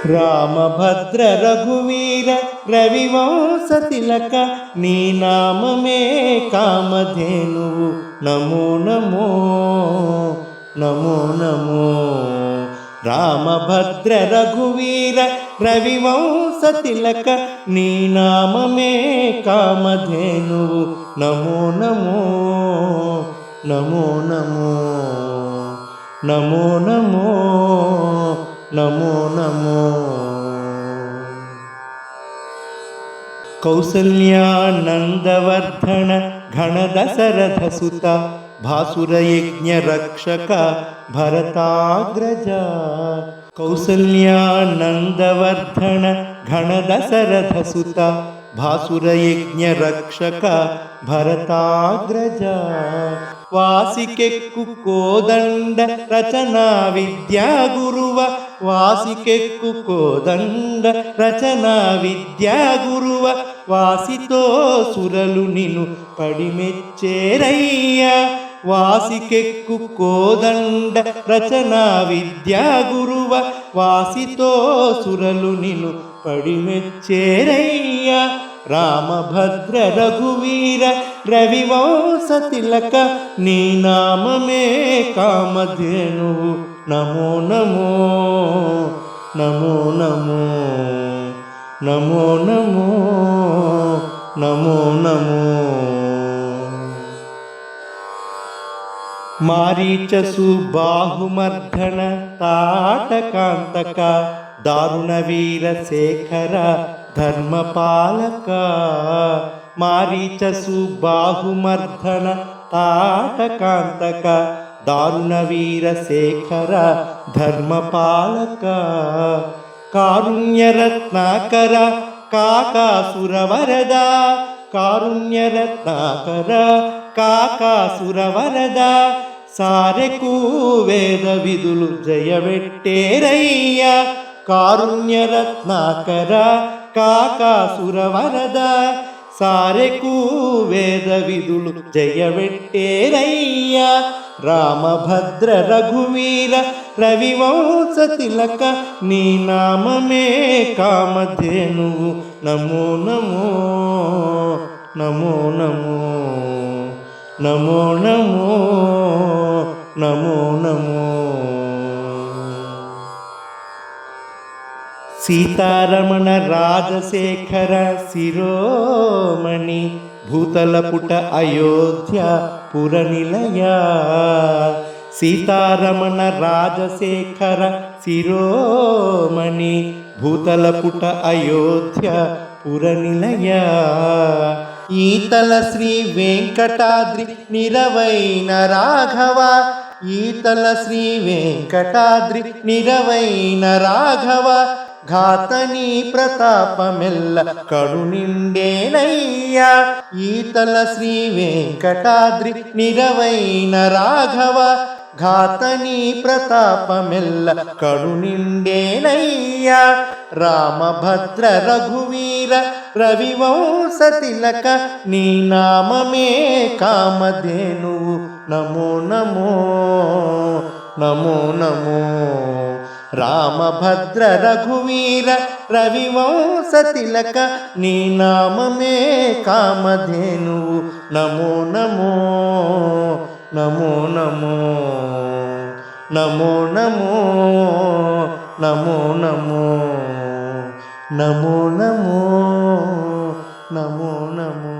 రామభద్ర రఘువీర రవివంశ తిలక నీ నామమే కామధేనువు నమో నమో నమో నమో. రామభద్ర రఘువీర రవివంశ తిలక నీ నామమే కామధేనువు నమో నమో నమో నమో నమో నమో నమో నమో. కౌసల్యానందవర్ధన ఘన దశరథ సుత భాసుర యజ్ఞ రక్షక భరతాగ్రజ. కౌసల్యానందవర్ధన ఘన దశరథ సుత భాసుర యజ్ఞ రక్షక భరతాగ్రజ. వాసికెక్కు కోదండ రచనా విద్యా గురువ వాసికెక్కు కోదండ రచనా విద్యా గురువ వాసితో సురలు నిను పడిమెచ్చేరయ్యా. వాసికెక్కు కోదండ రచనా విద్యా గురువ వాసితో సురలు నిను పడిమెచ్చేరయ్యా. రామభద్ర రఘువీర రవివంశ తిలక నీ నామమే కామధేనువు నమో నమో నమో నమో నమో నమో నమో నమో. మారీచసు బాహుమర్ధన తాటకాంతక దారుణ వీర శేఖర ధర్మపాలక. మారీచసు బాహుమర్ధన తాటకాంతక దారుణ వీర శేఖర ధర్మపాలక. కారుణ్యరత్నాకర కాకాసుర వరద కారుణ్యరత్నాకర కాకాసుర వరద. సారెకు వేద విధులు జయవెట్టేరయ్యా. కారుణ్యరత్నాకర కాకాసుర వరద సారెకు వేద విధులు జయవెట్టేరయ్యా. రామభద్ర రఘువీర రవివంశ తిలక నీ నామమే కామధేనువు నమో నమో నమో నమో నమో నమో నమో నమో. సీతారమణ రాజశేఖర శిరోమణి భూతలపుట అయోధ్య పురనిలయ. సీతారమణ రాజశేఖర శిరోమణి భూతలపుట అయోధ్య పురనిలయ. ఈతల శ్రీ వెంకటాద్రి నిరవైన రాఘవ ఈతల శ్రీ వెంకటాద్రి నిరవైన రాఘవ. ఘాతని ప్రతాపమెల్ల కరుణిండేనయ్యా. ఈతల శ్రీ వెంకటాద్రి నిరవైన రాఘవ ఘాతని ప్రతాపమెల్ల కరుణిండేనయ్యా. రామభద్ర రఘువీర రవివంశ తిలక నీ నామమే కామధేనువు నమో నమో నమో నమో. రామభద్ర రఘువీర రవివంశ తిలక నీ నామమే కామధేనువు నమో నమో నమో నమో నమో నమో నమో నమో నమో నమో నమో నమో.